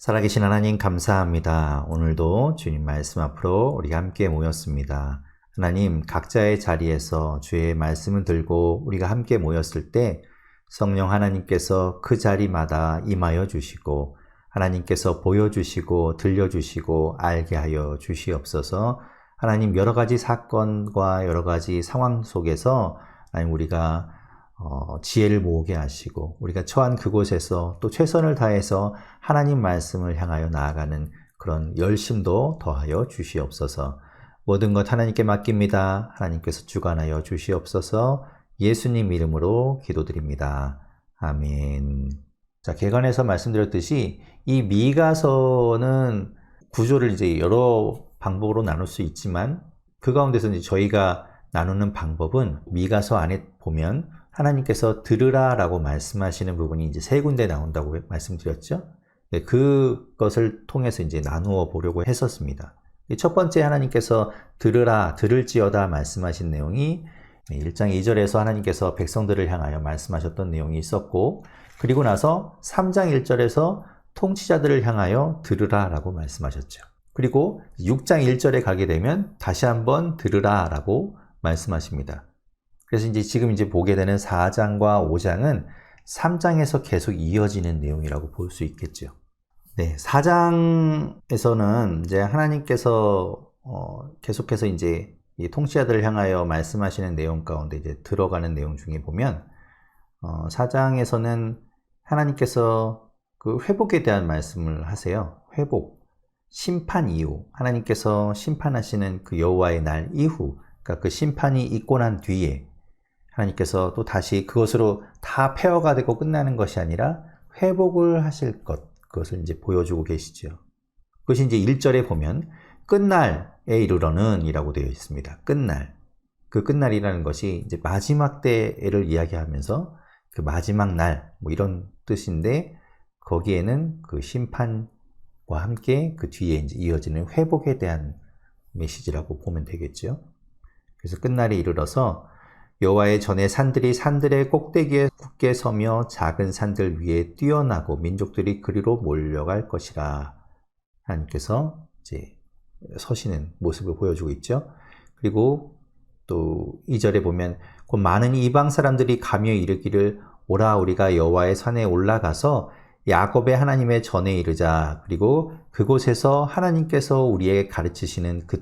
살아계신 하나님 감사합니다. 오늘도 주님 말씀 앞으로 우리가 함께 모였습니다. 하나님, 각자의 자리에서 주의 말씀을 들고 우리가 함께 모였을 때 성령 하나님께서 그 자리마다 임하여 주시고 하나님께서 보여주시고 들려주시고 알게 하여 주시옵소서. 하나님, 여러 가지 사건과 여러 가지 상황 속에서 하나님 우리가 지혜를 모으게 하시고 우리가 처한 그곳에서 또 최선을 다해서 하나님 말씀을 향하여 나아가는 그런 열심도 더하여 주시옵소서. 모든 것 하나님께 맡깁니다. 하나님께서 주관하여 주시옵소서. 예수님 이름으로 기도드립니다. 아멘. 자, 개관에서 말씀드렸듯이 이 미가서는 구조를 이제 여러 방법으로 나눌 수 있지만 그 가운데서 이제 저희가 나누는 방법은 미가서 안에 보면 하나님께서 들으라 라고 말씀하시는 부분이 이제 세 군데 나온다고 말씀드렸죠. 그것을 통해서 이제 나누어 보려고 했었습니다. 첫 번째 하나님께서 들으라, 들을지어다 말씀하신 내용이 1장 2절에서 하나님께서 백성들을 향하여 말씀하셨던 내용이 있었고, 그리고 나서 3장 1절에서 통치자들을 향하여 들으라 라고 말씀하셨죠. 그리고 6장 1절에 가게 되면 다시 한번 들으라 라고 말씀하십니다. 그래서 이제 지금 이제 보게 되는 4장과 5장은 3장에서 계속 이어지는 내용이라고 볼 수 있겠죠. 네, 4장에서는 이제 하나님께서 계속해서 이제 이 통치자들을 향하여 말씀하시는 내용 가운데 이제 들어가는 내용 중에 보면 4장에서는 하나님께서 그 회복에 대한 말씀을 하세요. 회복, 심판 이후, 하나님께서 심판하시는 그 여호와의 날 이후, 그러니까 그 심판이 있고 난 뒤에 하나님께서 또 다시 그것으로 다 폐허가 되고 끝나는 것이 아니라 회복을 하실 것, 그것을 이제 보여주고 계시죠. 그것이 이제 1절에 보면 끝날에 이르러는 이라고 되어 있습니다. 끝날. 그 끝날이라는 것이 이제 마지막 때를 이야기하면서 그 마지막 날, 뭐 이런 뜻인데 거기에는 그 심판과 함께 그 뒤에 이제 이어지는 회복에 대한 메시지라고 보면 되겠죠. 그래서 끝날에 이르러서 여호와의 전에 산들이 산들의 꼭대기에 굳게 서며 작은 산들 위에 뛰어나고 민족들이 그리로 몰려갈 것이라. 하나님께서 이제 서시는 모습을 보여주고 있죠. 그리고 또 2절에 보면 곧 많은 이방 사람들이 가며 이르기를 오라 우리가 여호와의 산에 올라가서 야곱의 하나님의 전에 이르자. 그리고 그곳에서 하나님께서 우리에게 가르치시는 그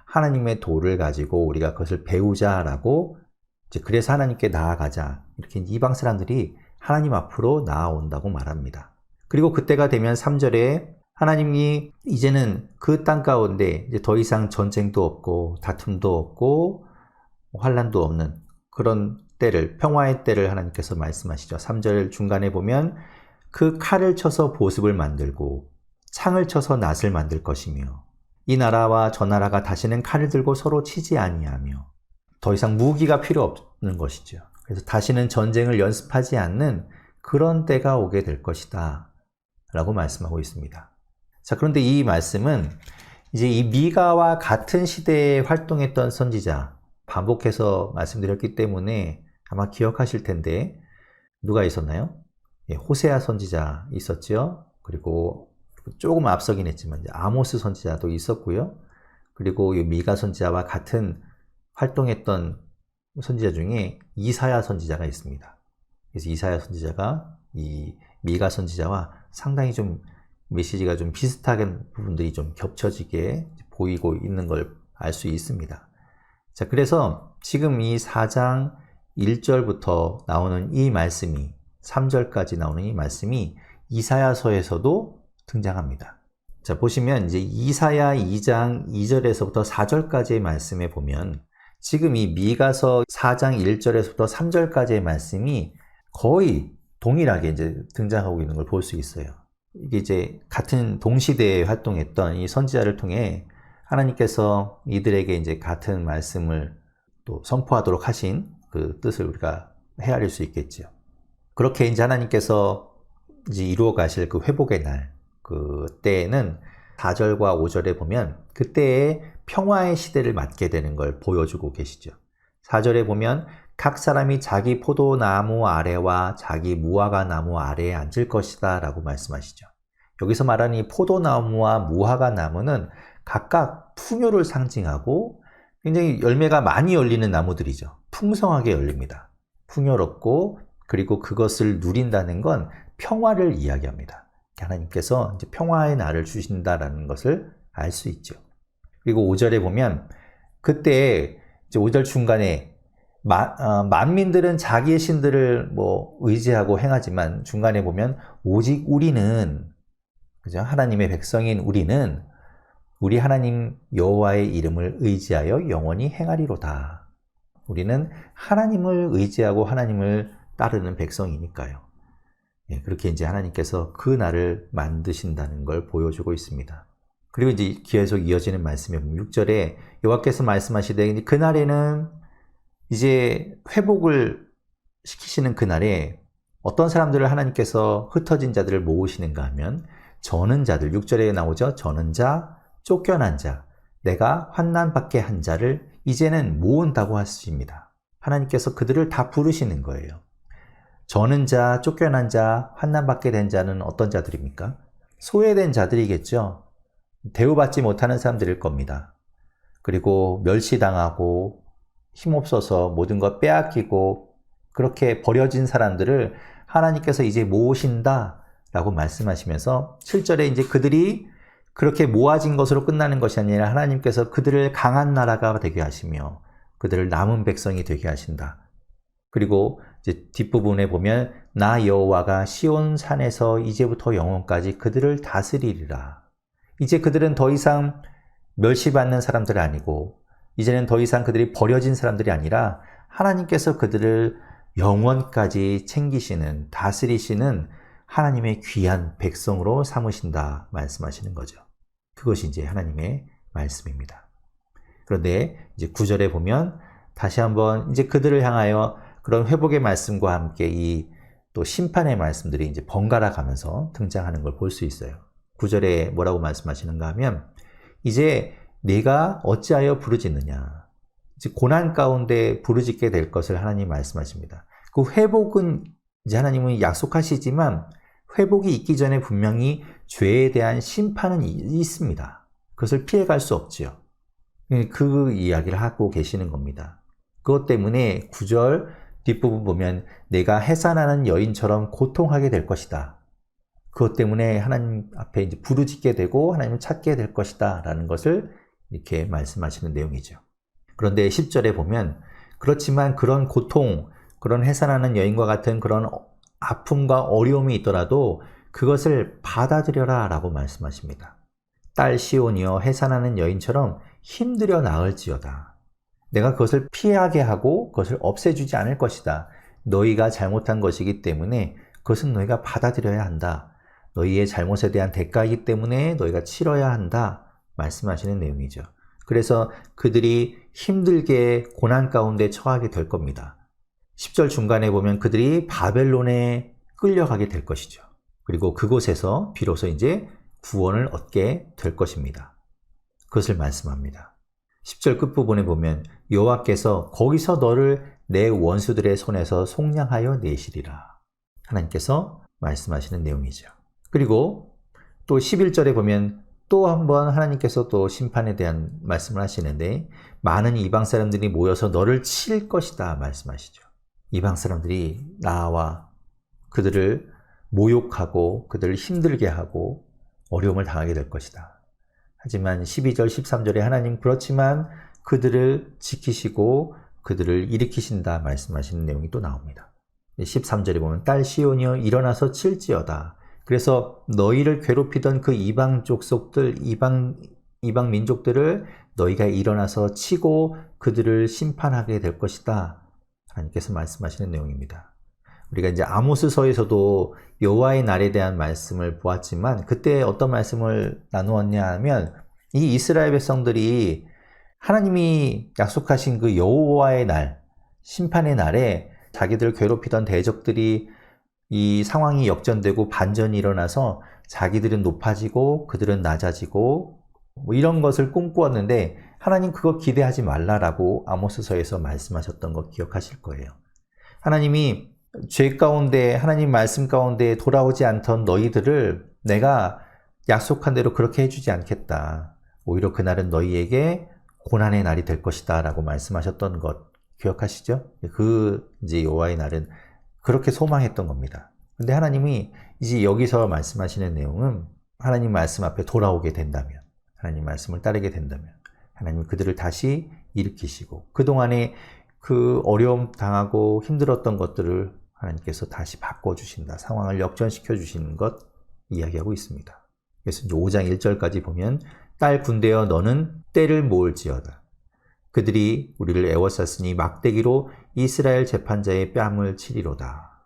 하나님의 도를 가지고 우리가 그것을 배우자라고 이제 그래서 하나님께 나아가자. 이렇게 이방 사람들이 하나님 앞으로 나아온다고 말합니다. 그리고 그때가 되면 3절에 하나님이 이제는 그 땅 가운데 이제 더 이상 전쟁도 없고 다툼도 없고 환난도 없는 그런 때를, 평화의 때를 하나님께서 말씀하시죠. 3절 중간에 보면 그 칼을 쳐서 보습을 만들고 창을 쳐서 낫을 만들 것이며 이 나라와 저 나라가 다시는 칼을 들고 서로 치지 아니하며 더 이상 무기가 필요 없는 것이죠. 그래서 다시는 전쟁을 연습하지 않는 그런 때가 오게 될 것이다 라고 말씀하고 있습니다. 자, 그런데 이 말씀은 이제 이 미가와 같은 시대에 활동했던 선지자, 반복해서 말씀드렸기 때문에 아마 기억하실 텐데 누가 있었나요? 호세아 선지자 있었죠. 그리고 조금 앞서긴 했지만 아모스 선지자도 있었고요. 그리고 이 미가 선지자와 같은 활동했던 선지자 중에 이사야 선지자가 있습니다. 그래서 이사야 선지자가 이 미가 선지자와 상당히 좀 메시지가 좀 비슷한 부분들이 좀 겹쳐지게 보이고 있는 걸 알 수 있습니다. 자, 그래서 지금 이 4장 1절부터 나오는 이 말씀이 3절까지 나오는 이 말씀이 이사야서에서도 등장합니다. 자, 보시면 이제 이사야 2장 2절에서부터 4절까지의 말씀에 보면 지금 이 미가서 4장 1절에서부터 3절까지의 말씀이 거의 동일하게 이제 등장하고 있는 걸 볼 수 있어요. 이게 이제 같은 동시대에 활동했던 이 선지자를 통해 하나님께서 이들에게 이제 같은 말씀을 또 선포하도록 하신 그 뜻을 우리가 헤아릴 수 있겠죠. 그렇게 이제 하나님께서 이제 이루어 가실 그 회복의 날, 그때에는 4절과 5절에 보면 그때의 평화의 시대를 맞게 되는 걸 보여주고 계시죠. 4절에 보면 각 사람이 자기 포도나무 아래와 자기 무화과 나무 아래에 앉을 것이다 라고 말씀하시죠. 여기서 말하는 이 포도나무와 무화과 나무는 각각 풍요를 상징하고 굉장히 열매가 많이 열리는 나무들이죠. 풍성하게 열립니다. 풍요롭고 그리고 그것을 누린다는 건 평화를 이야기합니다. 하나님께서 이제 평화의 날을 주신다라는 것을 알 수 있죠. 그리고 5절에 보면 그때 이제 5절 중간에 만민들은 자기의 신들을 의지하고 행하지만 중간에 보면 오직 우리는, 그죠? 하나님의 백성인 우리는 우리 하나님 여호와의 이름을 의지하여 영원히 행하리로다. 우리는 하나님을 의지하고 하나님을 따르는 백성이니까요. 예, 그렇게 이제 하나님께서 그 날을 만드신다는 걸 보여주고 있습니다. 그리고 이제 계속 이어지는 말씀에 보면 6절에 여호와께서 말씀하시되 그날에는 이제 회복을 시키시는 그날에 어떤 사람들을 하나님께서 흩어진 자들을 모으시는가 하면 저는 자들, 6절에 나오죠. 저는 자, 쫓겨난 자, 내가 환난받게 한 자를 이제는 모은다고 하십니다. 하나님께서 그들을 다 부르시는 거예요. 저는 자, 쫓겨난 자, 환난받게 된 자는 어떤 자들입니까? 소외된 자들이겠죠. 대우받지 못하는 사람들일 겁니다. 그리고 멸시당하고 힘없어서 모든 것 빼앗기고 그렇게 버려진 사람들을 하나님께서 이제 모으신다라고 말씀하시면서 7절에 이제 그들이 그렇게 모아진 것으로 끝나는 것이 아니라 하나님께서 그들을 강한 나라가 되게 하시며 그들을 남은 백성이 되게 하신다. 그리고 이제 뒷부분에 보면 나 여호와가 시온 산에서 이제부터 영원까지 그들을 다스리리라. 이제 그들은 더 이상 멸시받는 사람들이 아니고 이제는 더 이상 그들이 버려진 사람들이 아니라 하나님께서 그들을 영원까지 챙기시는, 다스리시는 하나님의 귀한 백성으로 삼으신다 말씀하시는 거죠. 그것이 이제 하나님의 말씀입니다. 그런데 이제 9절에 보면 다시 한번 이제 그들을 향하여 그런 회복의 말씀과 함께 이 또 심판의 말씀들이 이제 번갈아 가면서 등장하는 걸 볼 수 있어요. 9절에 뭐라고 말씀하시는가 하면 이제 네가 어찌하여 부르짖느냐. 이제 고난 가운데 부르짖게 될 것을 하나님 말씀하십니다. 그 회복은 이제 하나님은 약속하시지만 회복이 있기 전에 분명히 죄에 대한 심판은 있습니다. 그것을 피해갈 수 없지요. 그 이야기를 하고 계시는 겁니다. 그것 때문에 9절 뒷부분 보면 내가 해산하는 여인처럼 고통하게 될 것이다. 그것 때문에 하나님 앞에 이제 부르짖게 되고 하나님을 찾게 될 것이다 라는 것을 이렇게 말씀하시는 내용이죠. 그런데 10절에 보면 그렇지만 그런 고통, 그런 해산하는 여인과 같은 그런 아픔과 어려움이 있더라도 그것을 받아들여라 라고 말씀하십니다. 딸 시온이여 해산하는 여인처럼 힘들여 나을지어다. 내가 그것을 피하게 하고 그것을 없애주지 않을 것이다. 너희가 잘못한 것이기 때문에 그것은 너희가 받아들여야 한다. 너희의 잘못에 대한 대가이기 때문에 너희가 치러야 한다. 말씀하시는 내용이죠. 그래서 그들이 힘들게 고난 가운데 처하게 될 겁니다. 10절 중간에 보면 그들이 바벨론에 끌려가게 될 것이죠. 그리고 그곳에서 비로소 이제 구원을 얻게 될 것입니다. 그것을 말씀합니다. 10절 끝부분에 보면 여호와께서 거기서 너를 내 원수들의 손에서 속량하여 내시리라. 하나님께서 말씀하시는 내용이죠. 그리고 또 11절에 보면 또 한번 하나님께서 또 심판에 대한 말씀을 하시는데 많은 이방 사람들이 모여서 너를 칠 것이다 말씀하시죠. 이방 사람들이 나와 그들을 모욕하고 그들을 힘들게 하고 어려움을 당하게 될 것이다. 하지만 12절, 13절에 하나님 그렇지만 그들을 지키시고 그들을 일으키신다 말씀하시는 내용이 또 나옵니다. 13절에 보면 딸 시온이여 일어나서 칠지어다. 그래서 너희를 괴롭히던 그 이방 족속들, 이방 민족들을 너희가 일어나서 치고 그들을 심판하게 될 것이다. 하나님께서 말씀하시는 내용입니다. 우리가 이제 아모스서에서도 여호와의 날에 대한 말씀을 보았지만 그때 어떤 말씀을 나누었냐 하면 이 이스라엘 백성들이 하나님이 약속하신 그 여호와의 날, 심판의 날에 자기들을 괴롭히던 대적들이 이 상황이 역전되고 반전이 일어나서 자기들은 높아지고 그들은 낮아지고 이런 것을 꿈꾸었는데 하나님 그거 기대하지 말라라고 아모스서에서 말씀하셨던 거 기억하실 거예요. 하나님이 죄 가운데 하나님 말씀 가운데 돌아오지 않던 너희들을 내가 약속한 대로 그렇게 해주지 않겠다. 오히려 그날은 너희에게 고난의 날이 될 것이다 라고 말씀하셨던 것 기억하시죠? 이제 여호와의 날은 그렇게 소망했던 겁니다. 근데 하나님이 이제 여기서 말씀하시는 내용은 하나님 말씀 앞에 돌아오게 된다면, 하나님 말씀을 따르게 된다면 하나님 그들을 다시 일으키시고 그동안에 그 어려움 당하고 힘들었던 것들을 하나님께서 다시 바꿔주신다. 상황을 역전시켜 주시는 것 이야기하고 있습니다. 그래서 이제 5장 1절까지 보면 딸 군대여 너는 떼를 모을지어다. 그들이 우리를 애워쌌으니 막대기로 이스라엘 재판자의 뺨을 치리로다.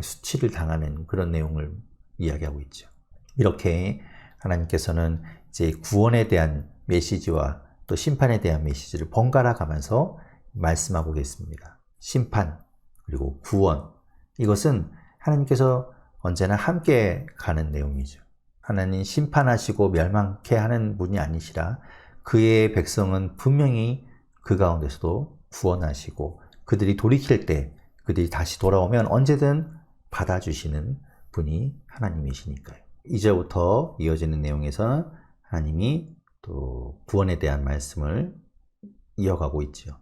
수치를 당하는 그런 내용을 이야기하고 있죠. 이렇게 하나님께서는 이제 구원에 대한 메시지와 또 심판에 대한 메시지를 번갈아 가면서 말씀하고 계십니다. 심판 그리고 구원, 이것은 하나님께서 언제나 함께 가는 내용이죠. 하나님 심판하시고 멸망케 하는 분이 아니시라 그의 백성은 분명히 그 가운데서도 구원하시고 그들이 돌이킬 때 그들이 다시 돌아오면 언제든 받아주시는 분이 하나님이시니까요. 이제부터 이어지는 내용에서 하나님이 또 구원에 대한 말씀을 이어가고 있죠.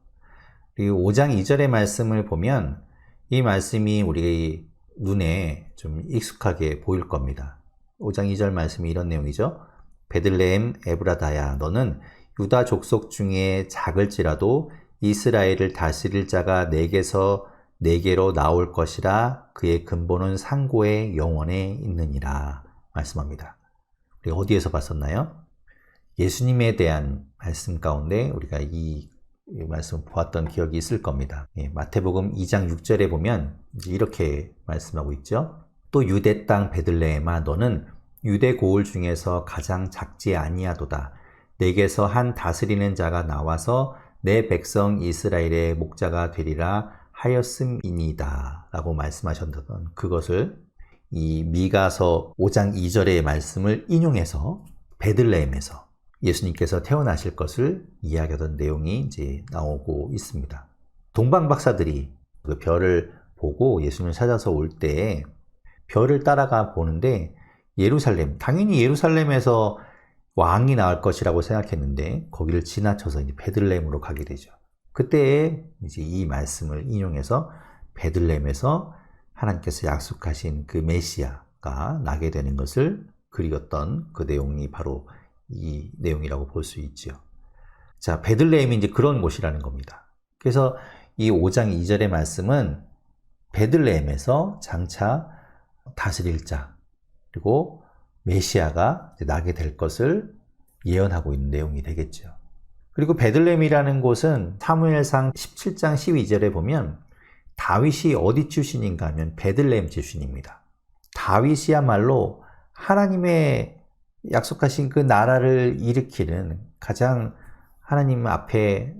그리고 5장 2절의 말씀을 보면 이 말씀이 우리 눈에 좀 익숙하게 보일 겁니다. 5장 2절 말씀이 이런 내용이죠. 베들레헴 에브라다야 너는 유다 족속 중에 작을지라도 이스라엘을 다스릴 자가 내게서 내게로 나올 것이라 그의 근본은 상고의 영원에 있느니라 말씀합니다. 우리가 어디에서 봤었나요? 예수님에 대한 말씀 가운데 우리가 이 말씀을 보았던 기억이 있을 겁니다. 마태복음 2장 6절에 보면 이렇게 말씀하고 있죠. 또 유대 땅 베들레헴아 너는 유대 고을 중에서 가장 작지 아니하도다. 내게서 한 다스리는 자가 나와서 내 백성 이스라엘의 목자가 되리라 하였음이니이다 라고 말씀하셨던 그것을 이 미가서 5장 2절의 말씀을 인용해서 베들레헴에서 예수님께서 태어나실 것을 이야기하던 내용이 이제 나오고 있습니다. 동방 박사들이 그 별을 보고 예수님을 찾아서 올 때 별을 따라가 보는데 당연히 예루살렘에서 왕이 나올 것이라고 생각했는데 거기를 지나쳐서 이제 베들레헴으로 가게 되죠. 그때 이제 이 말씀을 인용해서 베들레헴에서 하나님께서 약속하신 그 메시아가 나게 되는 것을 그리웠던 그 내용이 바로 이 내용이라고 볼 수 있죠. 자, 베들레헴이 이제 그런 곳이라는 겁니다. 그래서 이 5장 2절의 말씀은 베들레헴에서 장차 다스릴 자 그리고 메시아가 나게 될 것을 예언하고 있는 내용이 되겠죠. 그리고 베들레헴이라는 곳은 사무엘상 17장 12절에 보면 다윗이 어디 출신인가 하면 베들레헴 출신입니다. 다윗이야말로 하나님의 약속하신 그 나라를 일으키는 가장 하나님 앞에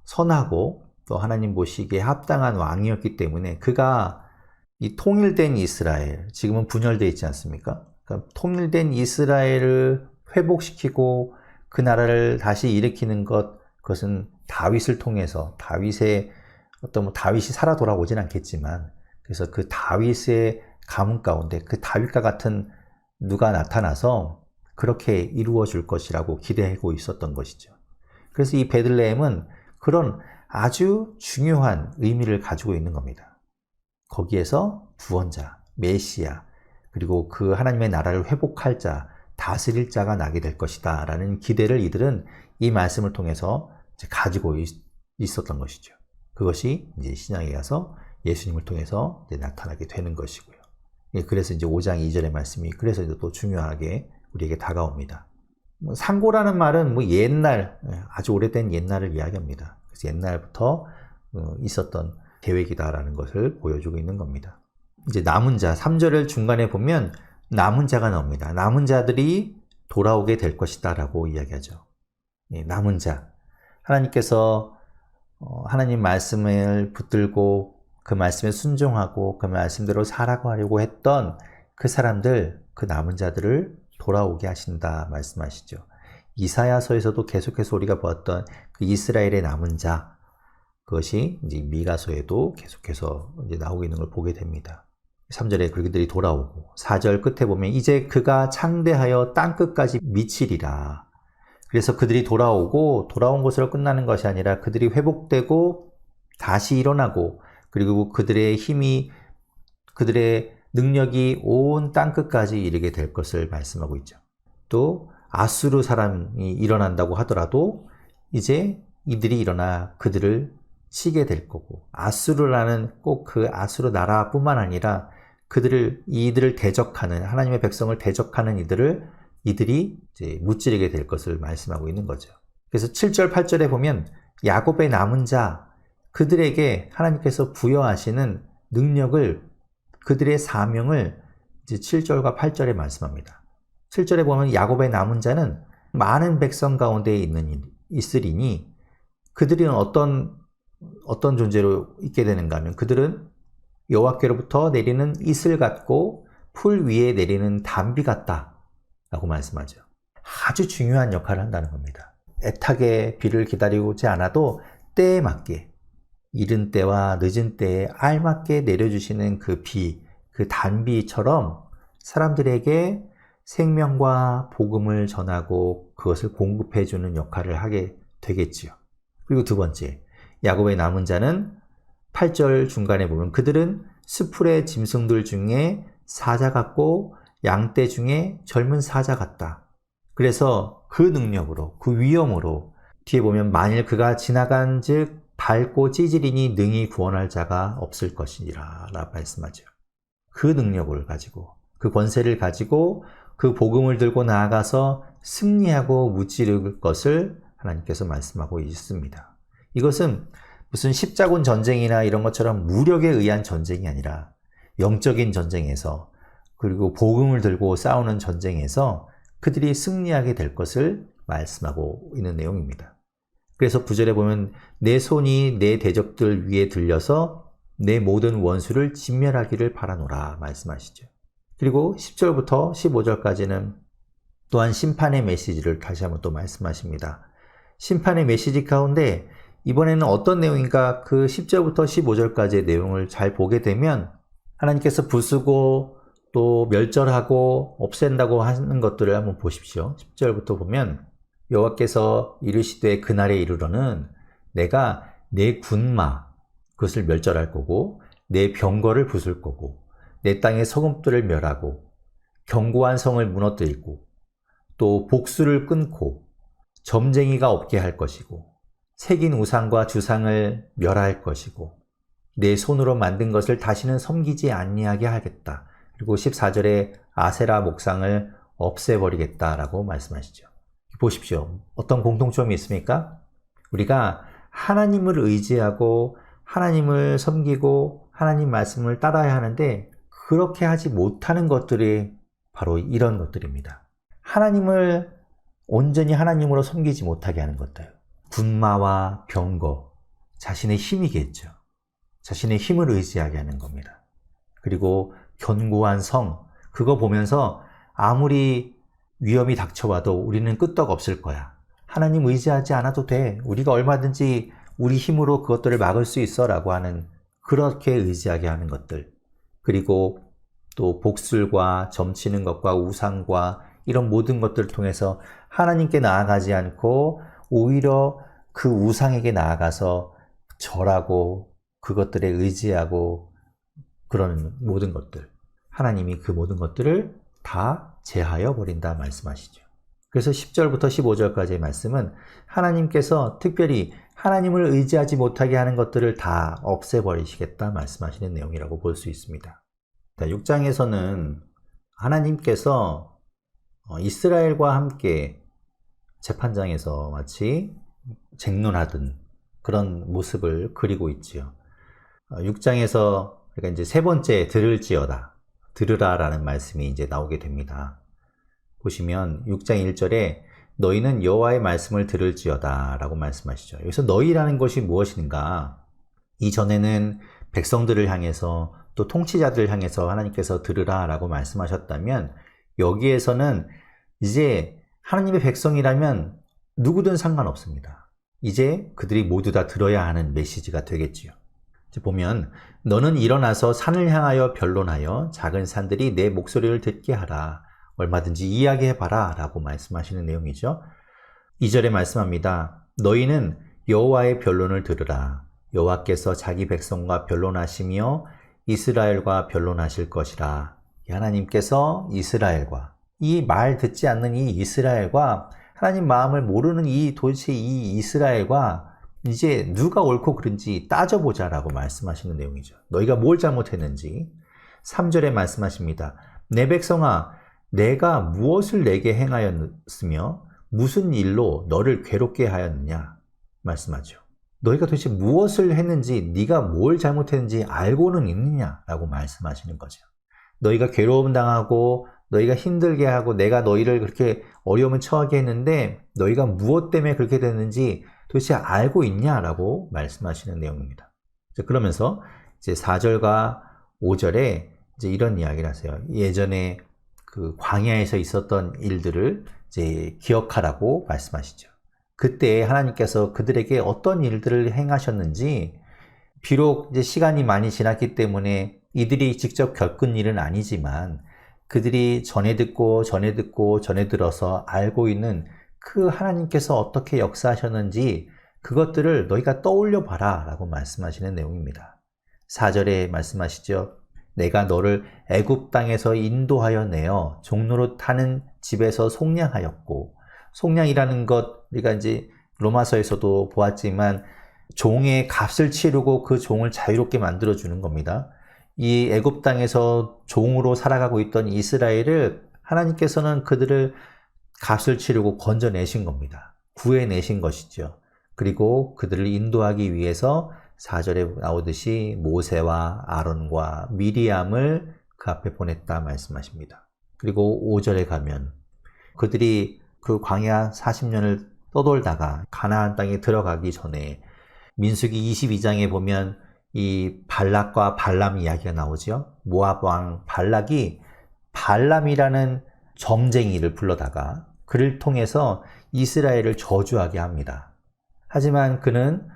선하고 또 하나님 보시기에 합당한 왕이었기 때문에 그가 이 통일된 이스라엘, 지금은 분열되어 있지 않습니까? 그러니까 통일된 이스라엘을 회복시키고 그 나라를 다시 일으키는 그것은 다윗을 통해서 다윗이 살아 돌아오진 않겠지만 그래서 그 다윗의 가문 가운데 그 다윗과 같은 누가 나타나서 그렇게 이루어 줄 것이라고 기대하고 있었던 것이죠. 그래서 이 베들레헴은 그런 아주 중요한 의미를 가지고 있는 겁니다. 거기에서 구원자, 메시아, 그리고 그 하나님의 나라를 회복할 자, 다스릴 자가 나게 될 것이다 라는 기대를 이들은 이 말씀을 통해서 가지고 있었던 것이죠. 그것이 이제 신약에 가서 예수님을 통해서 이제 나타나게 되는 것이고요. 그래서 이제 5장 2절의 말씀이 그래서 이제 또 중요하게 우리에게 다가옵니다. 상고라는 말은 옛날, 아주 오래된 옛날을 이야기합니다. 그래서 옛날부터 있었던 계획이다라는 것을 보여주고 있는 겁니다. 이제 남은 자, 3절을 중간에 보면 남은 자가 나옵니다. 남은 자들이 돌아오게 될 것이다 라고 이야기하죠. 남은 자. 하나님께서 하나님 말씀을 붙들고 그 말씀에 순종하고 그 말씀대로 살아가려고 했던 그 사람들, 그 남은 자들을 돌아오게 하신다 말씀하시죠. 이사야서에서도 계속해서 우리가 보았던 그 이스라엘의 남은 자, 그것이 이제 미가서에도 계속해서 이제 나오고 있는 걸 보게 됩니다. 3절에 그들이 돌아오고 4절 끝에 보면 이제 그가 창대하여 땅끝까지 미치리라. 그래서 그들이 돌아오고 돌아온 것으로 끝나는 것이 아니라 그들이 회복되고 다시 일어나고 그리고 그들의 힘이 그들의 능력이 온 땅끝까지 이르게 될 것을 말씀하고 있죠. 또 아수르 사람이 일어난다고 하더라도 이제 이들이 일어나 그들을 치게 될 거고 아수르라는 꼭 그 아수르 나라뿐만 아니라 이들을 대적하는 하나님의 백성을 대적하는 이들이 이제 무찌르게 될 것을 말씀하고 있는 거죠. 그래서 7절 8절에 보면 야곱의 남은 자 그들에게 하나님께서 부여하시는 능력을 그들의 사명을 이제 7절과 8절에 말씀합니다. 7절에 보면 야곱의 남은 자는 많은 백성 가운데 있으리니 그들은 어떤 존재로 있게 되는가 하면 그들은 여호와께로부터 내리는 이슬 같고 풀 위에 내리는 담비 같다 라고 말씀하죠. 아주 중요한 역할을 한다는 겁니다. 애타게 비를 기다리지 않아도 때에 맞게 이른 때와 늦은 때에 알맞게 내려주시는 그 비, 그 단비처럼 사람들에게 생명과 복음을 전하고 그것을 공급해주는 역할을 하게 되겠지요. 그리고 두 번째, 야곱의 남은 자는 8절 중간에 보면 그들은 수풀의 짐승들 중에 사자 같고 양떼 중에 젊은 사자 같다. 그래서 그 능력으로, 그 위엄으로 뒤에 보면 만일 그가 지나간 즉 밟고 찌질이니 능히 구원할 자가 없을 것이니라 라 말씀하죠. 그 능력을 가지고 그 권세를 가지고 그 복음을 들고 나아가서 승리하고 무찌를 것을 하나님께서 말씀하고 있습니다. 이것은 무슨 십자군 전쟁이나 이런 것처럼 무력에 의한 전쟁이 아니라 영적인 전쟁에서 그리고 복음을 들고 싸우는 전쟁에서 그들이 승리하게 될 것을 말씀하고 있는 내용입니다. 그래서 9절에 보면 내 손이 내 대적들 위에 들려서 내 모든 원수를 진멸하기를 바라노라 말씀하시죠. 그리고 10절부터 15절까지는 또한 심판의 메시지를 다시 한번 또 말씀하십니다. 심판의 메시지 가운데 이번에는 어떤 내용인가 그 10절부터 15절까지의 내용을 잘 보게 되면 하나님께서 부수고 또 멸절하고 없앤다고 하는 것들을 한번 보십시오. 10절부터 보면 여호와께서 이르시되 그날에 이르러는 내가 내 군마 그것을 멸절할 거고 내 병거를 부술 거고 내 땅의 서금들을 멸하고 견고한 성을 무너뜨리고 또 복수를 끊고 점쟁이가 없게 할 것이고 새긴 우상과 주상을 멸할 것이고 내 손으로 만든 것을 다시는 섬기지 아니하게 하겠다. 그리고 14절에 아세라 목상을 없애버리겠다라고 말씀하시죠. 보십시오. 어떤 공통점이 있습니까? 우리가 하나님을 의지하고 하나님을 섬기고 하나님 말씀을 따라야 하는데 그렇게 하지 못하는 것들이 바로 이런 것들입니다. 하나님을 온전히 하나님으로 섬기지 못하게 하는 것들. 군마와 병거, 자신의 힘이겠죠. 자신의 힘을 의지하게 하는 겁니다. 그리고 견고한 성, 그거 보면서 아무리 위험이 닥쳐와도 우리는 끄떡없을 거야. 하나님 의지하지 않아도 돼. 우리가 얼마든지 우리 힘으로 그것들을 막을 수 있어 라고 하는 그렇게 의지하게 하는 것들. 그리고 또 복술과 점치는 것과 우상과 이런 모든 것들을 통해서 하나님께 나아가지 않고 오히려 그 우상에게 나아가서 절하고 그것들에 의지하고 그런 모든 것들. 하나님이 그 모든 것들을 다 제하여 버린다 말씀하시죠. 그래서 10절부터 15절까지의 말씀은 하나님께서 특별히 하나님을 의지하지 못하게 하는 것들을 다 없애버리시겠다 말씀하시는 내용이라고 볼 수 있습니다. 6장에서는 하나님께서 이스라엘과 함께 재판장에서 마치 쟁론하던 그런 모습을 그리고 있지요. 6장에서 그러니까 이제 세 번째 들을지어다, 들으라라는 말씀이 이제 나오게 됩니다. 보시면 6장 1절에 너희는 여호와의 말씀을 들을지어다 라고 말씀하시죠. 여기서 너희라는 것이 무엇인가? 이전에는 백성들을 향해서 또 통치자들을 향해서 하나님께서 들으라 라고 말씀하셨다면 여기에서는 이제 하나님의 백성이라면 누구든 상관없습니다. 이제 그들이 모두 다 들어야 하는 메시지가 되겠지요. 보면 너는 일어나서 산을 향하여 변론하여 작은 산들이 내 목소리를 듣게 하라. 얼마든지 이야기해봐라 라고 말씀하시는 내용이죠. 2절에 말씀합니다. 너희는 여호와의 변론을 들으라. 여호와께서 자기 백성과 변론하시며 이스라엘과 변론하실 것이라. 하나님께서 이스라엘과, 이 말 듣지 않는 이 이스라엘과, 하나님 마음을 모르는 도대체 이 이스라엘과 이제 누가 옳고 그른지 따져보자 라고 말씀하시는 내용이죠. 너희가 뭘 잘못했는지. 3절에 말씀하십니다. 내 백성아, 내가 무엇을 내게 행하였으며 무슨 일로 너를 괴롭게 하였느냐 말씀하죠. 너희가 도대체 무엇을 했는지, 네가 뭘 잘못했는지 알고는 있느냐라고 말씀하시는 거죠. 너희가 괴로움 당하고 너희가 힘들게 하고 내가 너희를 그렇게 어려움을 처하게 했는데 너희가 무엇 때문에 그렇게 됐는지 도대체 알고 있냐라고 말씀하시는 내용입니다. 그러면서 이제 4절과 5절에 이제 이런 이야기를 하세요. 예전에 그 광야에서 있었던 일들을 이제 기억하라고 말씀하시죠. 그때 하나님께서 그들에게 어떤 일들을 행하셨는지, 비록 이제 시간이 많이 지났기 때문에 이들이 직접 겪은 일은 아니지만 그들이 전해 듣고 전해 들어서 알고 있는 그 하나님께서 어떻게 역사하셨는지 그것들을 너희가 떠올려 봐라 라고 말씀하시는 내용입니다. 4절에 말씀하시죠. 내가 너를 애굽 땅에서 인도하여 내어 종로로 타는 집에서 속량하였고, 속량이라는 것 우리가 이제 로마서에서도 보았지만 종의 값을 치르고 그 종을 자유롭게 만들어 주는 겁니다. 이 애굽 땅에서 종으로 살아가고 있던 이스라엘을 하나님께서는 그들을 값을 치르고 건져내신 겁니다. 구해내신 것이죠. 그리고 그들을 인도하기 위해서 4절에 나오듯이 모세와 아론과 미리암을 그 앞에 보냈다 말씀하십니다. 그리고 5절에 가면 그들이 그 광야 40년을 떠돌다가 가나안 땅에 들어가기 전에 민수기 22장에 보면 이 발락과 발람 이야기가 나오죠. 모압 왕 발락이 발람이라는 점쟁이를 불러다가 그를 통해서 이스라엘을 저주하게 합니다. 하지만 그는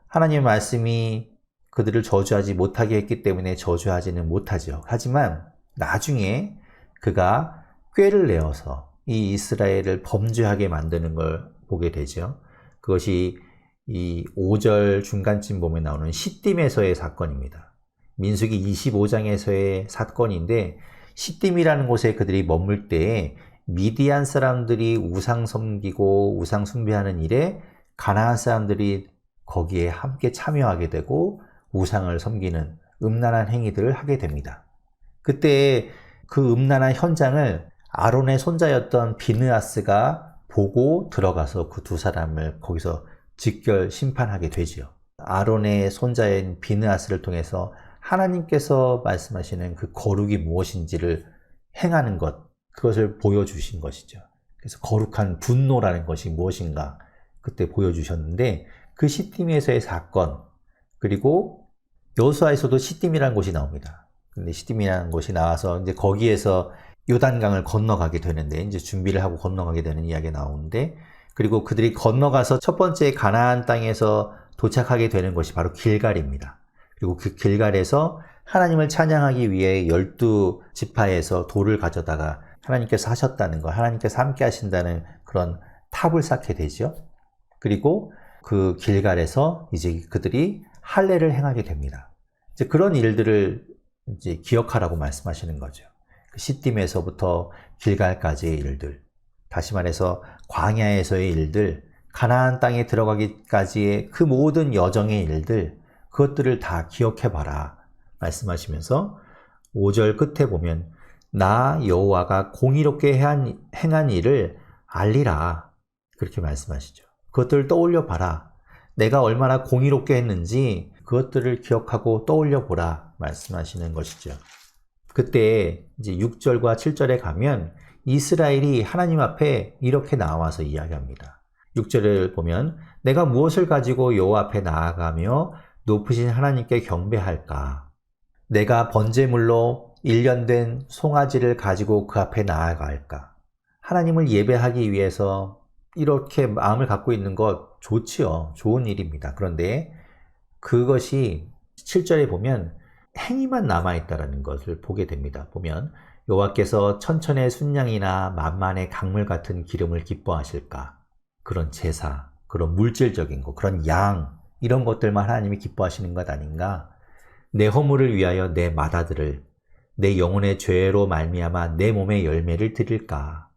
하나님의 말씀이 그들을 저주하지 못하게 했기 때문에 저주하지는 못하죠. 하지만 나중에 그가 꾀를 내어서 이 이스라엘을 범죄하게 만드는 걸 보게 되죠. 그것이 이 5절 중간쯤 보면 나오는 시딤에서의 사건입니다. 민수기 25장에서의 사건인데, 시딤이라는 곳에 그들이 머물 때에 미디안 사람들이 우상 섬기고 우상 숭배하는 일에 가나안 사람들이 거기에 함께 참여하게 되고 우상을 섬기는 음란한 행위들을 하게 됩니다. 그때 그 음란한 현장을 아론의 손자였던 비느하스가 보고 들어가서 그 두 사람을 거기서 직결 심판하게 되지요. 아론의 손자인 비느하스를 통해서 하나님께서 말씀하시는 그 거룩이 무엇인지를 행하는 것, 그것을 보여주신 것이죠. 그래서 거룩한 분노라는 것이 무엇인가 그때 보여주셨는데, 그 시딤에서의 사건, 그리고 여호수아에서도 시딤이라는 곳이 나옵니다. 근데 시딤이라는 곳이 나와서 이제 거기에서 요단강을 건너가게 되는데, 이제 준비를 하고 건너가게 되는 이야기가 나오는데, 그리고 그들이 건너가서 첫 번째 가나안 땅에서 도착하게 되는 것이 바로 길갈입니다. 그리고 그 길갈에서 하나님을 찬양하기 위해 12지파에서 돌을 가져다가 하나님께서 하셨다는 것, 하나님께서 함께 하신다는 그런 탑을 쌓게 되죠. 그리고 그 길갈에서 이제 그들이 할례를 행하게 됩니다. 이제 그런 일들을 이제 기억하라고 말씀하시는 거죠. 그 시딤에서부터 길갈까지의 일들, 다시 말해서 광야에서의 일들, 가나안 땅에 들어가기까지의 그 모든 여정의 일들, 그것들을 다 기억해봐라 말씀하시면서 5절 끝에 보면 나 여호와가 공의롭게 행한 일을 알리라 그렇게 말씀하시죠. 그것들을 떠올려 봐라. 내가 얼마나 공의롭게 했는지 그것들을 기억하고 떠올려 보라 말씀하시는 것이죠. 그때 이제 6절과 7절에 가면 이스라엘이 하나님 앞에 이렇게 나와서 이야기합니다. 6절을 보면 내가 무엇을 가지고 여호와 앞에 나아가며 높으신 하나님께 경배할까? 내가 번제물로 1년 된 송아지를 가지고 그 앞에 나아갈까? 하나님을 예배하기 위해서 이렇게 마음을 갖고 있는 것 좋지요. 좋은 일입니다. 그런데 그것이 7절에 보면 행위만 남아있다라는 것을 보게 됩니다. 보면 여호와께서 천천의 순양이나 만만의 강물 같은 기름을 기뻐하실까? 그런 제사, 그런 물질적인 것, 그런 양, 이런 것들만 하나님이 기뻐하시는 것 아닌가? 내 허물을 위하여 내 맏아들을, 내 영혼의 죄로 말미암아 내 몸의 열매를 드릴까?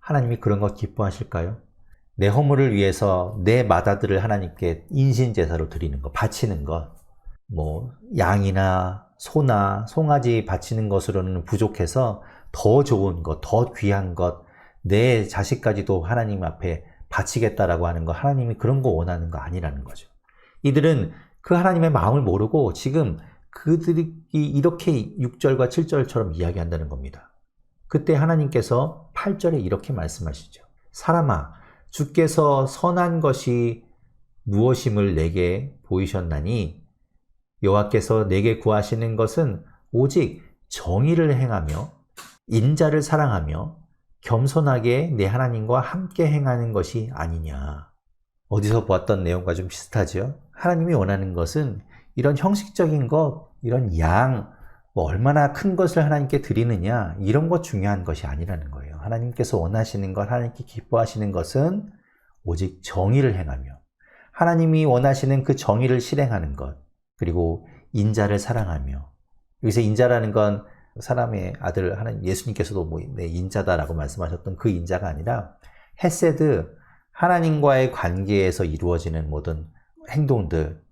하나님이 그런 것 기뻐하실까요? 내 허물을 위해서 내 맏아들을 하나님께 인신제사로 드리는 것, 바치는 것, 양이나 소나 송아지 바치는 것으로는 부족해서 더 좋은 것, 더 귀한 것, 내 자식까지도 하나님 앞에 바치겠다라고 하는 거, 하나님이 그런 거 원하는 거 아니라는 거죠. 이들은 그 하나님의 마음을 모르고 지금 그들이 이렇게 6절과 7절처럼 이야기한다는 겁니다. 그때 하나님께서 8절에 이렇게 말씀하시죠. 사람아, 주께서 선한 것이 무엇임을 내게 보이셨나니 여호와께서 내게 구하시는 것은 오직 정의를 행하며 인자를 사랑하며 겸손하게 내 하나님과 함께 행하는 것이 아니냐. 어디서 보았던 내용과 좀 비슷하죠? 하나님이 원하는 것은 이런 형식적인 것, 이런 양, 얼마나 큰 것을 하나님께 드리느냐, 이런 것 중요한 것이 아니라는 거예요. 하나님께서 원하시는 것, 하나님께 기뻐하시는 것은 오직 정의를 행하며 하나님이 원하시는 그 정의를 실행하는 것, 그리고 인자를 사랑하며, 여기서 인자라는 건 사람의 아들 하나님 예수님께서도 내 인자다라고 말씀하셨던 그 인자가 아니라 헤세드, 하나님과의 관계에서 이루어지는 모든 행동들,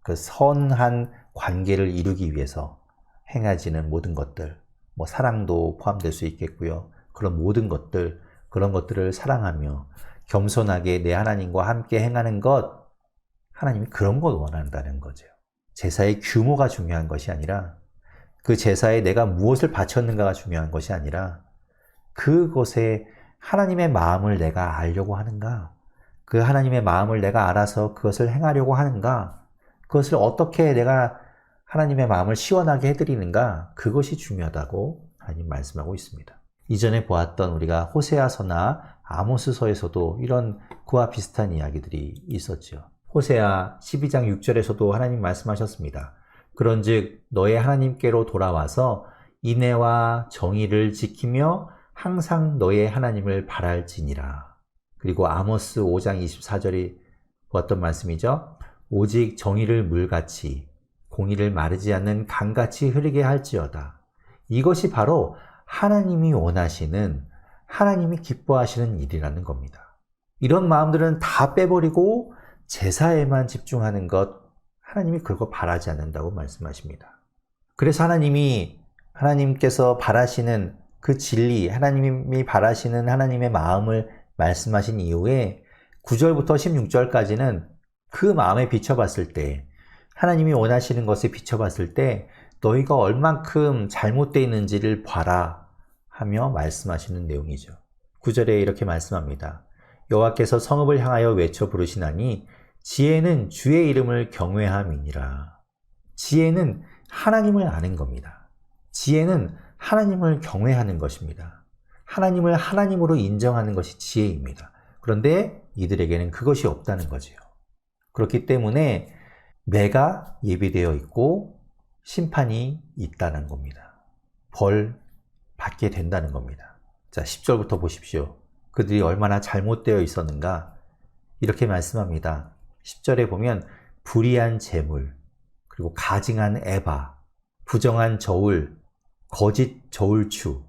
그 선한 관계를 이루기 위해서 행해지는 모든 것들, 사랑도 포함될 수 있겠고요. 그런 모든 것들, 그런 것들을 사랑하며 겸손하게 내 하나님과 함께 행하는 것, 하나님이 그런 걸 원한다는 거죠. 제사의 규모가 중요한 것이 아니라 그 제사에 내가 무엇을 바쳤는가가 중요한 것이 아니라 그곳에 하나님의 마음을 내가 알려고 하는가, 그 하나님의 마음을 내가 알아서 그것을 행하려고 하는가, 그것을 어떻게 내가 하나님의 마음을 시원하게 해드리는가, 그것이 중요하다고 하나님 말씀하고 있습니다. 이전에 보았던 우리가 호세아서나 아모스서에서도 이런 그와 비슷한 이야기들이 있었죠. 호세아 12장 6절에서도 하나님 말씀하셨습니다. 그런즉 너의 하나님께로 돌아와서 인애와 정의를 지키며 항상 너의 하나님을 바랄지니라. 그리고 아모스 5장 24절이 보았던 말씀이죠. 오직 정의를 물같이 공의를 마르지 않는 강같이 흐르게 할지어다. 이것이 바로 하나님이 원하시는, 하나님이 기뻐하시는 일이라는 겁니다. 이런 마음들은 다 빼버리고 제사에만 집중하는 것, 하나님이 그거 바라지 않는다고 말씀하십니다. 그래서 하나님께서 바라시는 그 진리, 하나님이 바라시는 하나님의 마음을 말씀하신 이후에 9절부터 16절까지는 그 마음에 비춰봤을 때, 하나님이 원하시는 것에 비춰봤을 때 너희가 얼만큼 잘못되어 있는지를 봐라 하며 말씀하시는 내용이죠. 9절에 이렇게 말씀합니다. 여호와께서 성읍을 향하여 외쳐 부르시나니 지혜는 주의 이름을 경외함이니라. 지혜는 하나님을 아는 겁니다. 지혜는 하나님을 경외하는 것입니다. 하나님을 하나님으로 인정하는 것이 지혜입니다. 그런데 이들에게는 그것이 없다는 거지요. 그렇기 때문에 매가 예비되어 있고 심판이 있다는 겁니다. 벌 받게 된다는 겁니다. 자, 10절부터 보십시오. 그들이 얼마나 잘못되어 있었는가? 이렇게 말씀합니다. 10절에 보면 불의한 재물, 그리고 가증한 에바, 부정한 저울, 거짓 저울추,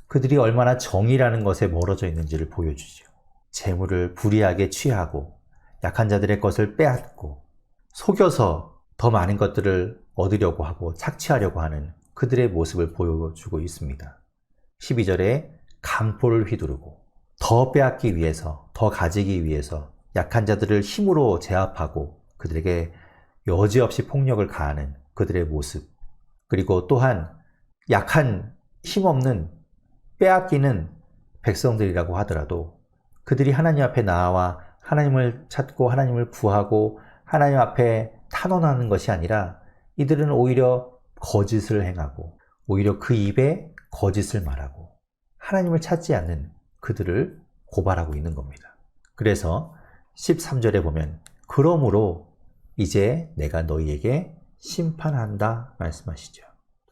그들이 얼마나 정의라는 것에 멀어져 있는지를 보여주죠. 재물을 불의하게 취하고 약한 자들의 것을 빼앗고 속여서 더 많은 것들을 얻으려고 하고 착취하려고 하는 그들의 모습을 보여주고 있습니다. 12절에 강포를 휘두르고 더 빼앗기 위해서, 더 가지기 위해서 약한 자들을 힘으로 제압하고 그들에게 여지없이 폭력을 가하는 그들의 모습, 그리고 또한 약한 힘없는 빼앗기는 백성들이라고 하더라도 그들이 하나님 앞에 나와 하나님을 찾고 하나님을 구하고 하나님 앞에 탄원하는 것이 아니라 이들은 오히려 거짓을 행하고 오히려 그 입에 거짓을 말하고 하나님을 찾지 않는 그들을 고발하고 있는 겁니다. 그래서 13절에 보면 그러므로 이제 내가 너희에게 심판한다 말씀하시죠.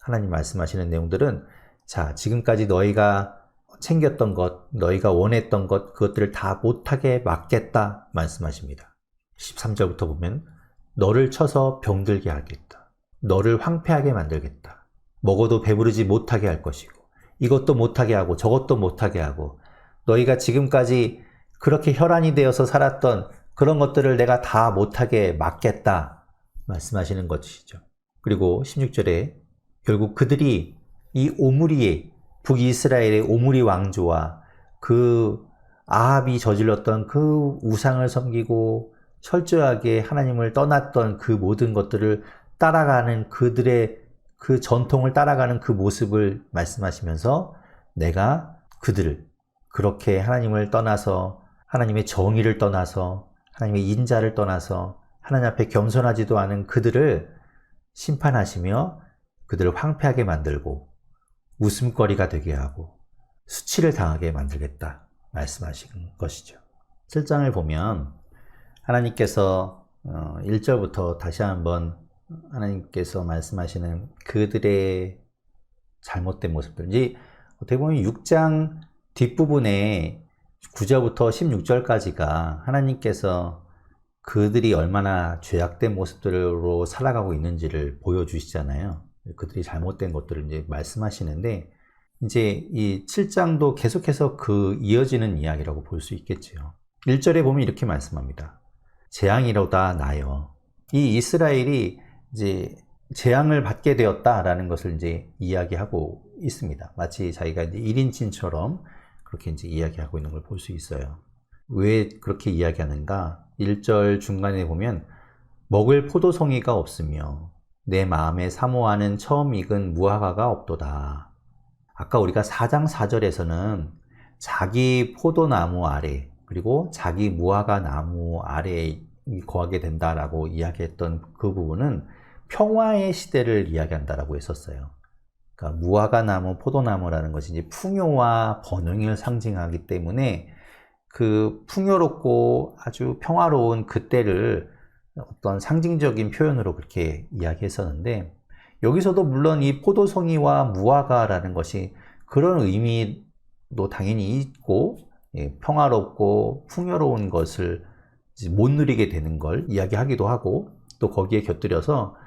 하나님 말씀하시는 내용들은 자, 지금까지 너희가 챙겼던 것, 너희가 원했던 것, 그것들을 다 못하게 막겠다 말씀하십니다. 13절부터 보면 너를 쳐서 병들게 하겠다. 너를 황폐하게 만들겠다. 먹어도 배부르지 못하게 할 것이고 이것도 못하게 하고 저것도 못하게 하고 너희가 지금까지 그렇게 혈안이 되어서 살았던 그런 것들을 내가 다 못하게 막겠다 말씀하시는 것이죠. 그리고 16절에 결국 그들이 이 오므리의 북이스라엘의 오므리 왕조와 그 아합이 저질렀던 그 우상을 섬기고 철저하게 하나님을 떠났던 그 모든 것들을 따라가는 그들의 그 전통을 따라가는 그 모습을 말씀하시면서 내가 그들을 그렇게 하나님을 떠나서 하나님의 정의를 떠나서 하나님의 인자를 떠나서 하나님 앞에 겸손하지도 않은 그들을 심판하시며 그들을 황폐하게 만들고 웃음거리가 되게 하고 수치를 당하게 만들겠다 말씀하신 것이죠. 7장을 보면 하나님께서 1절부터 다시 한번 하나님께서 말씀하시는 그들의 잘못된 모습들, 이제 어떻게 보면 6장 뒷부분에 9절부터 16절까지가 하나님께서 그들이 얼마나 죄악된 모습들로 살아가고 있는지를 보여주시잖아요. 그들이 잘못된 것들을 이제 말씀하시는데, 이제 이 7장도 계속해서 그 이어지는 이야기라고 볼 수 있겠지요. 1절에 보면 이렇게 말씀합니다. 재앙이로다 나여. 이 이스라엘이 이제 재앙을 받게 되었다라는 것을 이제 이야기하고 있습니다. 마치 자기가 이제 1인칭처럼 그렇게 이제 이야기하고 있는 걸 볼 수 있어요. 왜 그렇게 이야기하는가? 1절 중간에 보면 먹을 포도송이가 없으며 내 마음에 사모하는 처음 익은 무화과가 없도다. 아까 우리가 4장 4절에서는 자기 포도나무 아래 그리고 자기 무화과 나무 아래에 거하게 된다라고 이야기했던 그 부분은 평화의 시대를 이야기한다라고 했었어요. 그러니까 무화과 나무, 포도나무라는 것이 이제 풍요와 번영을 상징하기 때문에 그 풍요롭고 아주 평화로운 그때를 어떤 상징적인 표현으로 그렇게 이야기했었는데, 여기서도 물론 이 포도송이와 무화과라는 것이 그런 의미도 당연히 있고, 평화롭고 풍요로운 것을 못 누리게 되는 걸 이야기하기도 하고, 또 거기에 곁들여서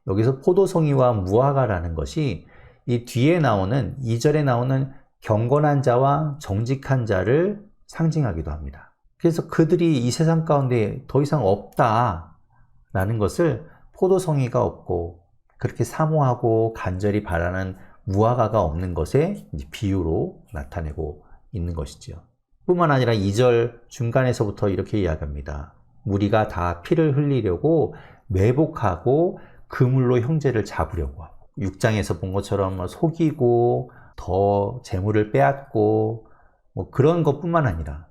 여기서 포도송이와 무화과라는 것이 이 뒤에 나오는 2절에 나오는 경건한 자와 정직한 자를 상징하기도 합니다. 그래서 그들이 이 세상 가운데 더 이상 없다라는 것을 포도송이가 없고 그렇게 사모하고 간절히 바라는 무화과가 없는 것의 비유로 나타내고 있는 것이죠. 뿐만 아니라 2절 중간에서부터 이렇게 이야기합니다. 무리가 다 피를 흘리려고 매복하고 그물로 형제를 잡으려고 하고, 6장에서 본 것처럼 속이고 더 재물을 빼앗고 뭐 그런 것뿐만 아니라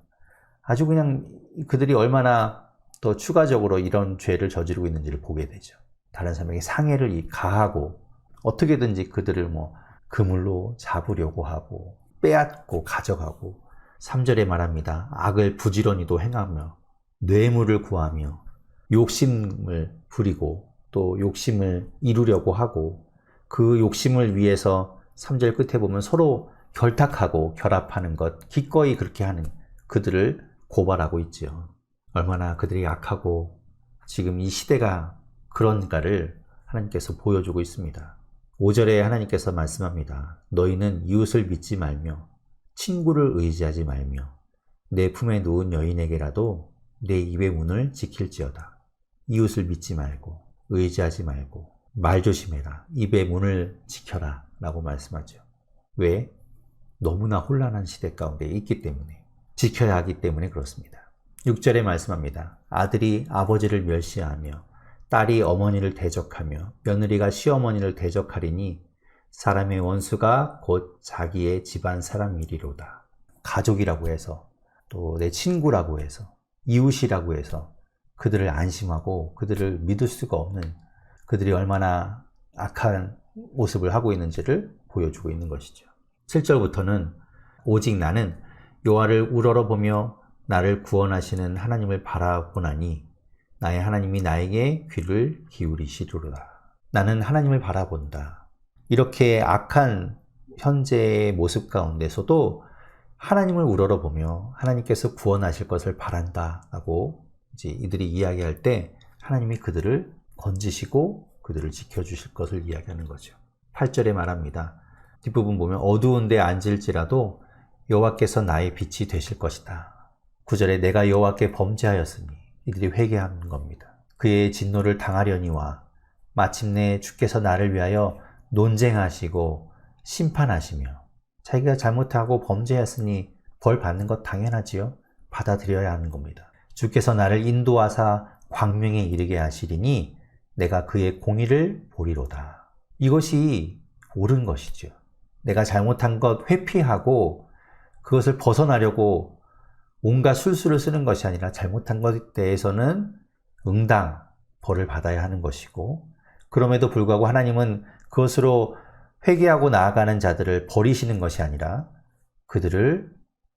아주 그냥 그들이 얼마나 더 추가적으로 이런 죄를 저지르고 있는지를 보게 되죠. 다른 사람에게 상해를 가하고 어떻게든지 그들을 뭐 그물로 잡으려고 하고 빼앗고 가져가고, 3절에 말합니다. 악을 부지런히도 행하며 뇌물을 구하며 욕심을 부리고 또 욕심을 이루려고 하고, 그 욕심을 위해서 3절 끝에 보면 서로 결탁하고 결합하는 것, 기꺼이 그렇게 하는 그들을 고발하고 있죠. 얼마나 그들이 악하고 지금 이 시대가 그런가를 하나님께서 보여주고 있습니다. 5절에 하나님께서 말씀합니다. 너희는 이웃을 믿지 말며 친구를 의지하지 말며 내 품에 누운 여인에게라도 내 입의 문을 지킬지어다. 이웃을 믿지 말고 의지하지 말고 말 조심해라. 입의 문을 지켜라 라고 말씀하죠. 왜? 너무나 혼란한 시대 가운데 있기 때문에, 지켜야 하기 때문에 그렇습니다. 6절에 말씀합니다. 아들이 아버지를 멸시하며 딸이 어머니를 대적하며 며느리가 시어머니를 대적하리니 사람의 원수가 곧 자기의 집안 사람이리로다. 가족이라고 해서 또 내 친구라고 해서 이웃이라고 해서 그들을 안심하고 그들을 믿을 수가 없는, 그들이 얼마나 악한 모습을 하고 있는지를 보여주고 있는 것이죠. 7절부터는 오직 나는 여호와를 우러러보며 나를 구원하시는 하나님을 바라보나니 나의 하나님이 나에게 귀를 기울이시리로다. 나는 하나님을 바라본다. 이렇게 악한 현재의 모습 가운데서도 하나님을 우러러보며 하나님께서 구원하실 것을 바란다 라고 이제 이들이 이야기할 때 하나님이 그들을 건지시고 그들을 지켜주실 것을 이야기하는 거죠. 8절에 말합니다. 뒷부분 보면 어두운 데 앉을지라도 여호와께서 나의 빛이 되실 것이다. 9절에 내가 여호와께 범죄하였으니 이들이 회개하는 겁니다. 그의 진노를 당하려니와 마침내 주께서 나를 위하여 논쟁하시고 심판하시며 자기가 잘못하고 범죄했으니 벌 받는 것 당연하지요. 받아들여야 하는 겁니다. 주께서 나를 인도하사 광명에 이르게 하시리니 내가 그의 공의를 보리로다. 이것이 옳은 것이죠. 내가 잘못한 것 회피하고 그것을 벗어나려고 온갖 술수를 쓰는 것이 아니라 잘못한 것에 대해서는 응당 벌을 받아야 하는 것이고, 그럼에도 불구하고 하나님은 그것으로 회개하고 나아가는 자들을 버리시는 것이 아니라 그들을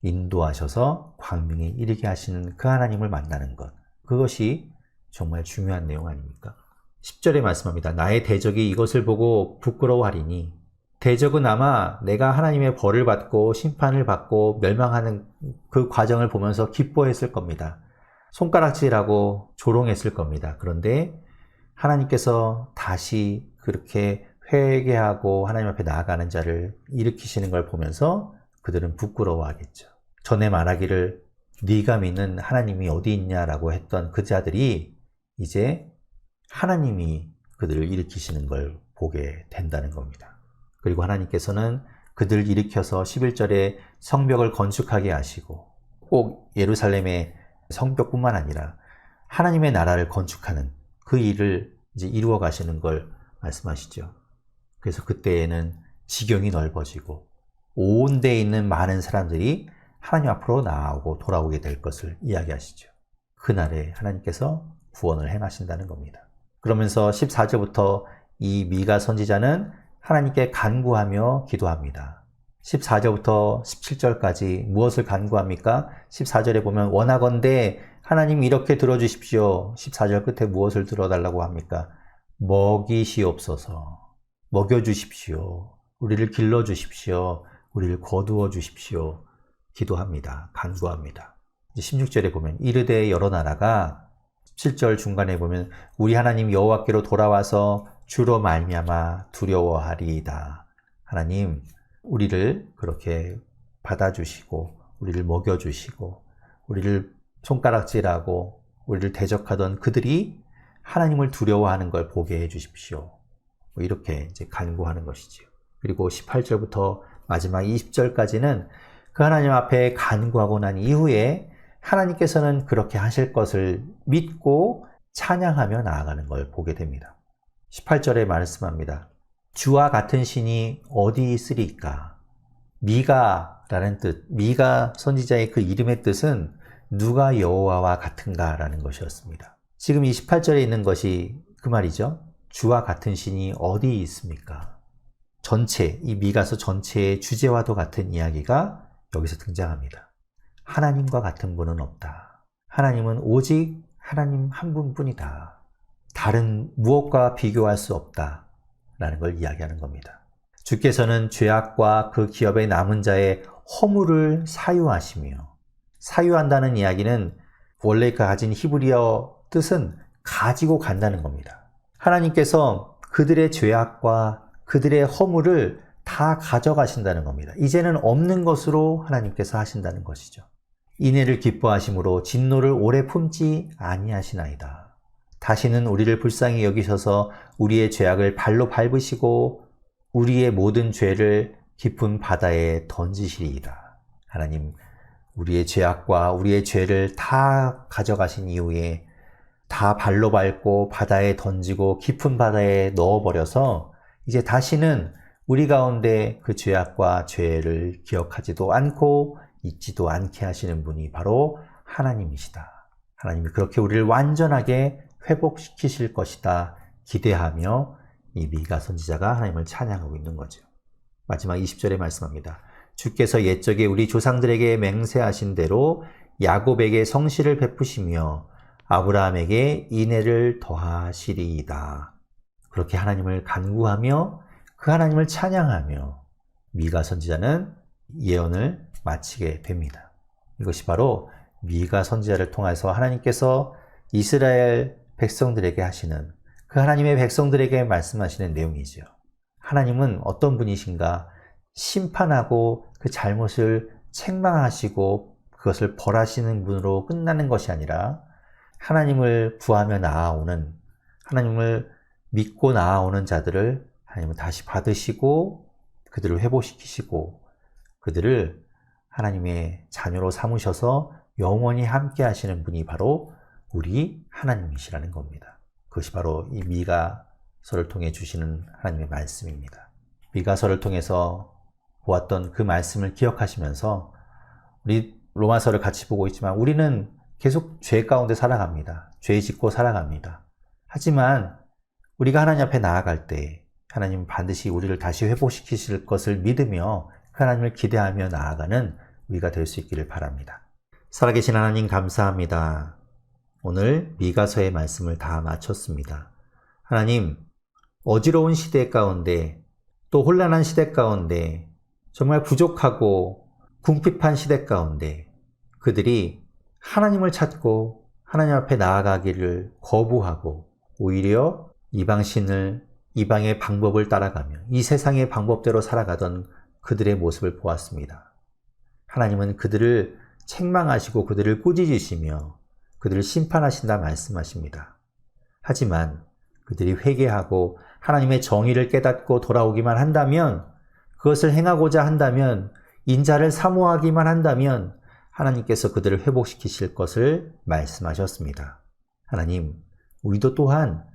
인도하셔서 광명에 이르게 하시는 그 하나님을 만나는 것, 그것이 정말 중요한 내용 아닙니까? 10절에 말씀합니다. 나의 대적이 이것을 보고 부끄러워하리니, 대적은 아마 내가 하나님의 벌을 받고 심판을 받고 멸망하는 그 과정을 보면서 기뻐했을 겁니다. 손가락질하고 조롱했을 겁니다. 그런데 하나님께서 다시 그렇게 회개하고 하나님 앞에 나아가는 자를 일으키시는 걸 보면서 그들은 부끄러워하겠죠. 전에 말하기를 네가 믿는 하나님이 어디 있냐라고 했던 그 자들이 이제 하나님이 그들을 일으키시는 걸 보게 된다는 겁니다. 그리고 하나님께서는 그들을 일으켜서 11절에 성벽을 건축하게 하시고, 꼭 예루살렘의 성벽뿐만 아니라 하나님의 나라를 건축하는 그 일을 이제 이루어 가시는 걸 말씀하시죠. 그래서 그때에는 지경이 넓어지고 온 데에 있는 많은 사람들이 하나님 앞으로 나아오고 돌아오게 될 것을 이야기하시죠. 그날에 하나님께서 구원을 행하신다는 겁니다. 그러면서 14절부터 이 미가 선지자는 하나님께 간구하며 기도합니다. 14절부터 17절까지 무엇을 간구합니까? 14절에 보면 원하건대 하나님 이렇게 들어주십시오. 14절 끝에 무엇을 들어달라고 합니까? 먹이시옵소서. 먹여주십시오. 우리를 길러주십시오. 우리를 거두어 주십시오. 기도합니다. 간구합니다. 16절에 보면 이르되 여러 나라가, 17절 중간에 보면 우리 하나님 여호와께로 돌아와서 주로 말미암아 두려워하리이다. 하나님 우리를 그렇게 받아주시고 우리를 먹여주시고 우리를 손가락질하고 우리를 대적하던 그들이 하나님을 두려워하는 걸 보게 해주십시오. 이렇게 이제 간구하는 것이지요. 그리고 18절부터 마지막 20절까지는 그 하나님 앞에 간구하고 난 이후에 하나님께서는 그렇게 하실 것을 믿고 찬양하며 나아가는 걸 보게 됩니다. 18절에 말씀합니다. 주와 같은 신이 어디 있으리까? 미가라는 뜻, 미가 선지자의 그 이름의 뜻은 누가 여호와와 같은가 라는 것이었습니다. 지금 이 18절에 있는 것이 그 말이죠. 주와 같은 신이 어디 있습니까? 전체, 이 미가서 전체의 주제와도 같은 이야기가 여기서 등장합니다. 하나님과 같은 분은 없다. 하나님은 오직 하나님 한 분뿐이다. 다른 무엇과 비교할 수 없다. 라는 걸 이야기하는 겁니다. 주께서는 죄악과 그 기업의 남은 자의 허물을 사유하시며, 사유한다는 이야기는 원래 가진 히브리어 뜻은 가지고 간다는 겁니다. 하나님께서 그들의 죄악과 그들의 허물을 다 가져가신다는 겁니다. 이제는 없는 것으로 하나님께서 하신다는 것이죠. 인애를 기뻐하심으로 진노를 오래 품지 아니하시나이다. 다시는 우리를 불쌍히 여기셔서 우리의 죄악을 발로 밟으시고 우리의 모든 죄를 깊은 바다에 던지시리이다. 하나님, 우리의 죄악과 우리의 죄를 다 가져가신 이후에 다 발로 밟고 바다에 던지고 깊은 바다에 넣어버려서 이제 다시는 우리 가운데 그 죄악과 죄를 기억하지도 않고 잊지도 않게 하시는 분이 바로 하나님이시다. 하나님이 그렇게 우리를 완전하게 회복시키실 것이다 기대하며 이 미가 선지자가 하나님을 찬양하고 있는 거죠. 마지막 20절에 말씀합니다. 주께서 옛적에 우리 조상들에게 맹세하신 대로 야곱에게 성실을 베푸시며 아브라함에게 인애를 더하시리이다. 그렇게 하나님을 간구하며 그 하나님을 찬양하며 미가 선지자는 예언을 마치게 됩니다. 이것이 바로 미가 선지자를 통해서 하나님께서 이스라엘 백성들에게 하시는, 그 하나님의 백성들에게 말씀하시는 내용이죠. 하나님은 어떤 분이신가? 심판하고 그 잘못을 책망하시고 그것을 벌하시는 분으로 끝나는 것이 아니라 하나님을 구하며 나아오는, 하나님을 믿고 나아오는 자들을 하나님은 다시 받으시고 그들을 회복시키시고 그들을 하나님의 자녀로 삼으셔서 영원히 함께 하시는 분이 바로 우리 하나님이시라는 겁니다. 그것이 바로 이 미가서를 통해 주시는 하나님의 말씀입니다. 미가서를 통해서 보았던 그 말씀을 기억하시면서 우리 로마서를 같이 보고 있지만 우리는 계속 죄 가운데 살아갑니다. 죄 짓고 살아갑니다. 하지만 우리가 하나님 앞에 나아갈 때 하나님은 반드시 우리를 다시 회복시키실 것을 믿으며 그 하나님을 기대하며 나아가는 우리가 될 수 있기를 바랍니다. 살아계신 하나님 감사합니다. 오늘 미가서의 말씀을 다 마쳤습니다. 하나님, 어지러운 시대 가운데 또 혼란한 시대 가운데 정말 부족하고 궁핍한 시대 가운데 그들이 하나님을 찾고 하나님 앞에 나아가기를 거부하고 오히려 이방신을, 이방의 방법을 따라가며 이 세상의 방법대로 살아가던 그들의 모습을 보았습니다. 하나님은 그들을 책망하시고 그들을 꾸짖으시며 그들을 심판하신다 말씀하십니다. 하지만 그들이 회개하고 하나님의 정의를 깨닫고 돌아오기만 한다면, 그것을 행하고자 한다면, 인자를 사모하기만 한다면 하나님께서 그들을 회복시키실 것을 말씀하셨습니다. 하나님, 우리도 또한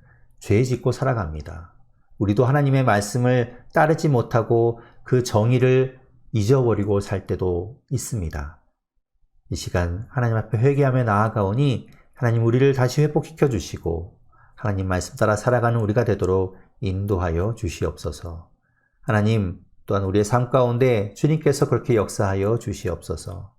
죄 짓고 살아갑니다. 우리도 하나님의 말씀을 따르지 못하고 그 정의를 잊어버리고 살 때도 있습니다. 이 시간 하나님 앞에 회개하며 나아가오니 하나님 우리를 다시 회복시켜 주시고 하나님 말씀 따라 살아가는 우리가 되도록 인도하여 주시옵소서. 하나님 또한 우리의 삶 가운데 주님께서 그렇게 역사하여 주시옵소서.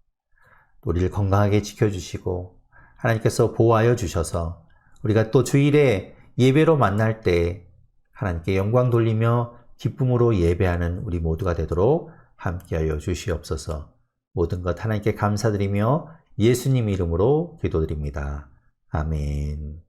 우리를 건강하게 지켜주시고 하나님께서 보호하여 주셔서 우리가 또 주일에 예배로 만날 때 하나님께 영광 돌리며 기쁨으로 예배하는 우리 모두가 되도록 함께하여 주시옵소서. 모든 것 하나님께 감사드리며 예수님 이름으로 기도드립니다. 아멘.